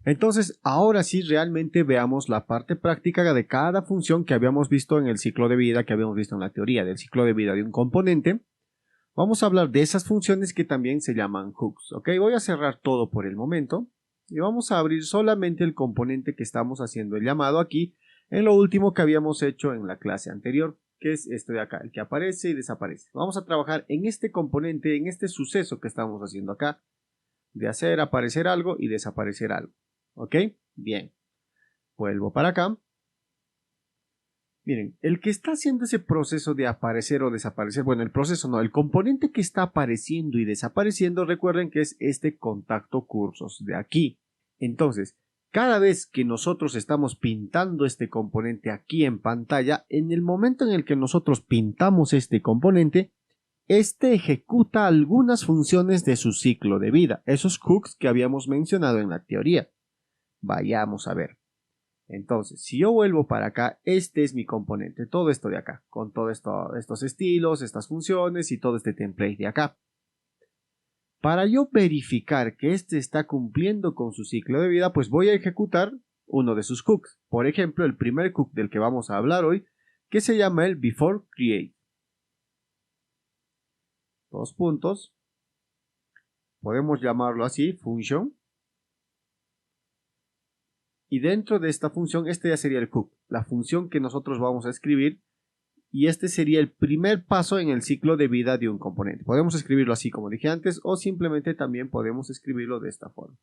Entonces, ahora sí realmente veamos la parte práctica de cada función que habíamos visto en el ciclo de vida, que habíamos visto en la teoría del ciclo de vida de un componente. Vamos a hablar de esas funciones que también se llaman hooks, ¿ok? Voy a cerrar todo por el momento y vamos a abrir solamente el componente que estamos haciendo el llamado aquí en lo último que habíamos hecho en la clase anterior, que es este de acá, el que aparece y desaparece. Vamos a trabajar en este componente, en este suceso que estamos haciendo acá, de hacer aparecer algo y desaparecer algo. ¿Ok? Bien. Vuelvo para acá. Miren, el que está haciendo ese proceso de aparecer o desaparecer, bueno, el proceso no, el componente que está apareciendo y desapareciendo, recuerden que es este contacto cursos de aquí. Entonces, cada vez que nosotros estamos pintando este componente aquí en pantalla, en el momento en el que nosotros pintamos este componente, este ejecuta algunas funciones de su ciclo de vida, esos hooks que habíamos mencionado en la teoría. Vayamos a ver. Entonces, si yo vuelvo para acá, este es mi componente, todo esto de acá, con todos estos estilos, estas funciones y todo este template de acá. Para yo verificar que este está cumpliendo con su ciclo de vida, pues voy a ejecutar uno de sus hooks. Por ejemplo, el primer hook del que vamos a hablar hoy, que se llama el before create. Dos puntos. Podemos llamarlo así, function. Y dentro de esta función, este ya sería el hook, la función que nosotros vamos a escribir, y este sería el primer paso en el ciclo de vida de un componente. Podemos escribirlo así como dije antes, o simplemente también podemos escribirlo de esta forma.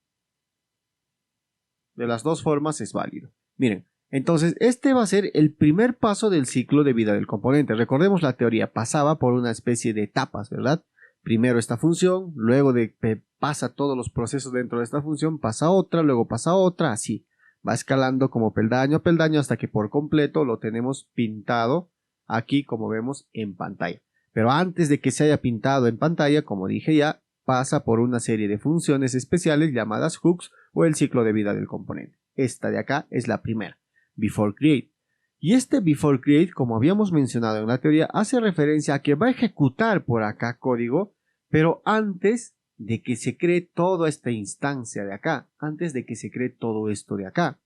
De las dos formas es válido. Miren, entonces este va a ser el primer paso del ciclo de vida del componente. Recordemos la teoría, pasaba por una especie de etapas, ¿verdad? Primero esta función, luego de que pasa todos los procesos dentro de esta función, pasa otra, luego pasa otra, así. Va escalando como peldaño a peldaño hasta que por completo lo tenemos pintado aquí como vemos en pantalla. Pero antes de que se haya pintado en pantalla, como dije ya, pasa por una serie de funciones especiales llamadas hooks o el ciclo de vida del componente. Esta de acá es la primera, before create. Y este before create, como habíamos mencionado en la teoría, hace referencia a que va a ejecutar por acá código, pero antes de que se cree toda esta instancia de acá, antes de que se cree todo esto de acá.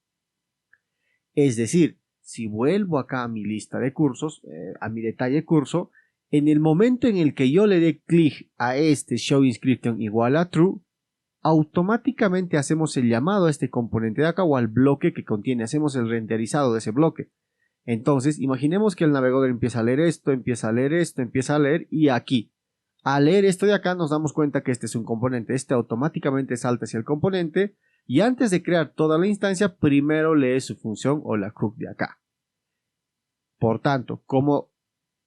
Es decir, si vuelvo acá a mi lista de cursos, a mi detalle curso, en el momento en el que yo le dé clic a este show inscription igual a true, automáticamente hacemos el llamado a este componente de acá o al bloque que contiene, hacemos el renderizado de ese bloque. Entonces, imaginemos que el navegador empieza a leer esto, empieza a leer esto, empieza a leer y aquí. Al leer esto de acá nos damos cuenta que este es un componente, este automáticamente salta hacia el componente y antes de crear toda la instancia, primero lee su función o la hook de acá. Por tanto, como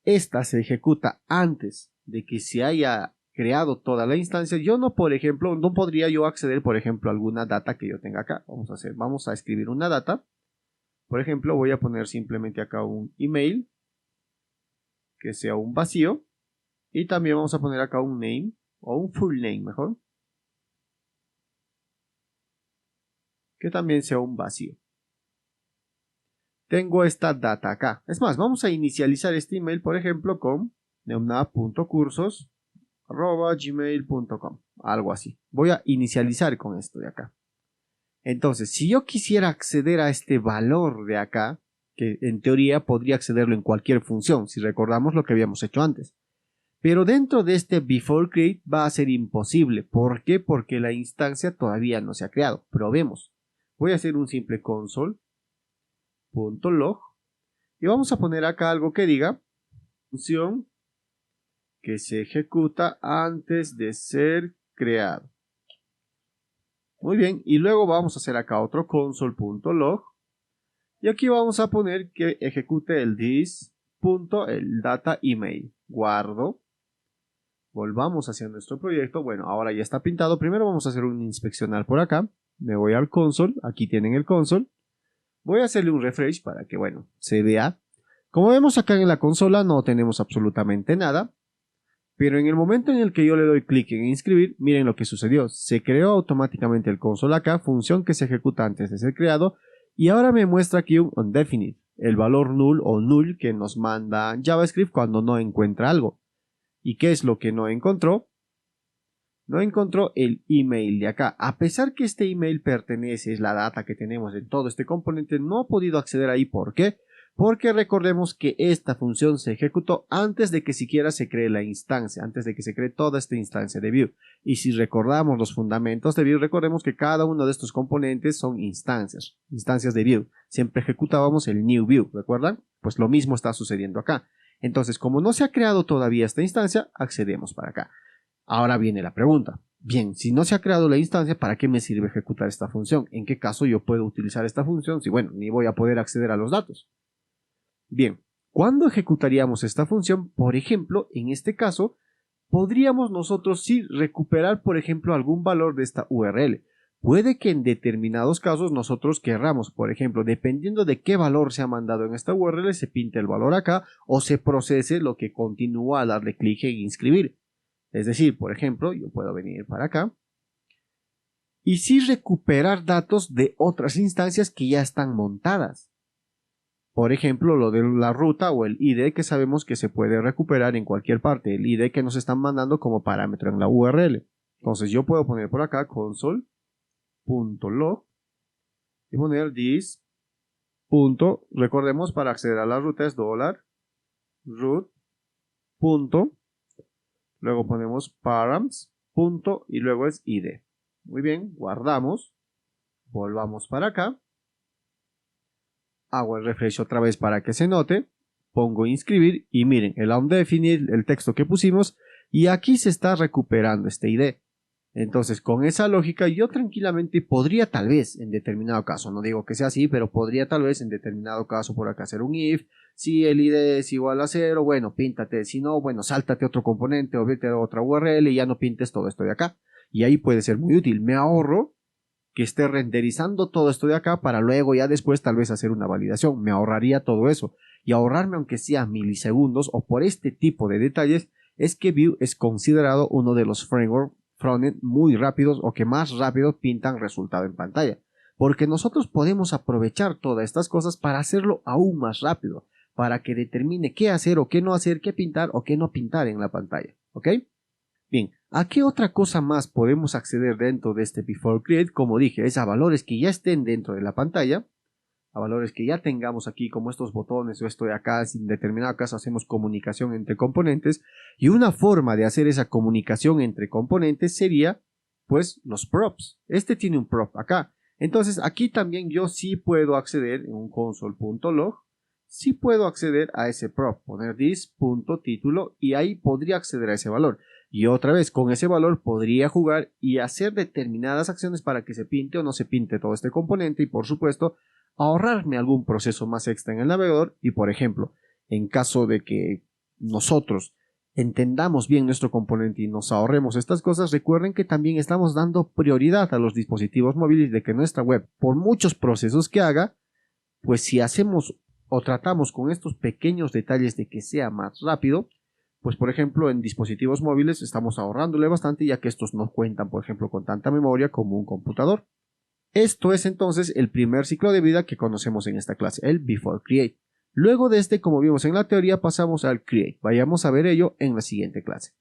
esta se ejecuta antes de que se haya creado toda la instancia, yo no, por ejemplo, no podría yo acceder, por ejemplo, a alguna data que yo tenga acá. Vamos a escribir una data. Por ejemplo, voy a poner simplemente acá un email que sea un vacío y también vamos a poner acá un name o un full name mejor, que también sea un vacío. Tengo esta data acá. Es más, vamos a inicializar este email, por ejemplo, con neumna.cursos@gmail.com, algo así. Voy a inicializar con esto de acá. Entonces, si yo quisiera acceder a este valor de acá, que en teoría podría accederlo en cualquier función, si recordamos lo que habíamos hecho antes. Pero dentro de este before create va a ser imposible. ¿Por qué? Porque la instancia todavía no se ha creado. Probemos. Voy a hacer un simple console.log y vamos a poner acá algo que diga función que se ejecuta antes de ser creado. Muy bien, y luego vamos a hacer acá otro console.log y aquí vamos a poner que ejecute el el data email. Guardo. Volvamos hacia nuestro proyecto. Bueno, ahora ya está pintado. Primero vamos a hacer un inspeccionar por acá. Me voy al console. Aquí tienen el console. Voy a hacerle un refresh para que, bueno, se vea. Como vemos acá en la consola no tenemos absolutamente nada. Pero en el momento en el que yo le doy clic en inscribir, miren lo que sucedió. Se creó automáticamente el console acá, función que se ejecuta antes de ser creado. Y ahora me muestra aquí un undefinite, el valor null o null que nos manda JavaScript cuando no encuentra algo. ¿Y qué es lo que no encontró? no encontró el email de acá. A pesar que este email pertenece, es la data que tenemos en todo este componente, no ha podido acceder ahí. ¿Por qué? Porque recordemos que esta función se ejecutó antes de que siquiera se cree la instancia, antes de que se cree toda esta instancia de Vue. Y si recordamos los fundamentos de Vue, recordemos que cada uno de estos componentes son instancias de Vue. Siempre ejecutábamos el new Vue, ¿recuerdan? Pues lo mismo está sucediendo acá. Entonces, como no se ha creado todavía esta instancia, accedemos para acá. Ahora viene la pregunta. Bien, si no se ha creado la instancia, ¿para qué me sirve ejecutar esta función? ¿En qué caso yo puedo utilizar esta función si, bueno, ni voy a poder acceder a los datos? Bien, ¿cuándo ejecutaríamos esta función? Por ejemplo, en este caso, podríamos nosotros sí recuperar, por ejemplo, algún valor de esta URL. Puede que en determinados casos nosotros querramos, por ejemplo, dependiendo de qué valor se ha mandado en esta URL, se pinte el valor acá o se procese lo que continúa a darle clic en inscribir. Es decir, por ejemplo, yo puedo venir para acá y sí recuperar datos de otras instancias que ya están montadas. Por ejemplo, lo de la ruta o el ID que sabemos que se puede recuperar en cualquier parte, el ID que nos están mandando como parámetro en la URL. Entonces yo puedo poner por acá console.log y poner this. Recordemos, para acceder a la ruta es $root. Luego ponemos params. Y luego es ID. Muy bien, guardamos. Volvamos para acá. Hago el refresh otra vez para que se note, pongo inscribir y miren el undefined, el texto que pusimos, y aquí se está recuperando este ID. Entonces, con esa lógica yo tranquilamente podría tal vez en determinado caso, no digo que sea así, pero podría tal vez en determinado caso por acá hacer un if, si el ID es igual a 0, bueno, píntate, si no, bueno, sáltate otro componente o vete a otra URL y ya no pintes todo esto de acá. Y ahí puede ser muy útil, me ahorro que esté renderizando todo esto de acá para luego ya después tal vez hacer una validación. Me ahorraría todo eso. Y ahorrarme aunque sea milisegundos o por este tipo de detalles es que Vue es considerado uno de los frameworks frontend muy rápidos o que más rápido pintan resultado en pantalla. Porque nosotros podemos aprovechar todas estas cosas para hacerlo aún más rápido. Para que determine qué hacer o qué no hacer, qué pintar o qué no pintar en la pantalla. ¿Ok? Bien, ¿a qué otra cosa más podemos acceder dentro de este Before Create? Como dije, es a valores que ya estén dentro de la pantalla, a valores que ya tengamos aquí como estos botones o esto de acá, si en determinado caso hacemos comunicación entre componentes, y una forma de hacer esa comunicación entre componentes sería pues los props. Este tiene un prop acá, entonces aquí también yo sí puedo acceder en un console.log, sí puedo acceder a ese prop, poner this.título y ahí podría acceder a ese valor. Y otra vez, con ese valor podría jugar y hacer determinadas acciones para que se pinte o no se pinte todo este componente y por supuesto ahorrarme algún proceso más extra en el navegador y por ejemplo, en caso de que nosotros entendamos bien nuestro componente y nos ahorremos estas cosas, recuerden que también estamos dando prioridad a los dispositivos móviles de que nuestra web, por muchos procesos que haga, pues si hacemos o tratamos con estos pequeños detalles de que sea más rápido, pues por ejemplo en dispositivos móviles estamos ahorrándole bastante ya que estos no cuentan por ejemplo con tanta memoria como un computador. Esto es entonces el primer ciclo de vida que conocemos en esta clase, el Before Create. Luego de este, como vimos en la teoría, pasamos al Create. Vayamos a ver ello en la siguiente clase.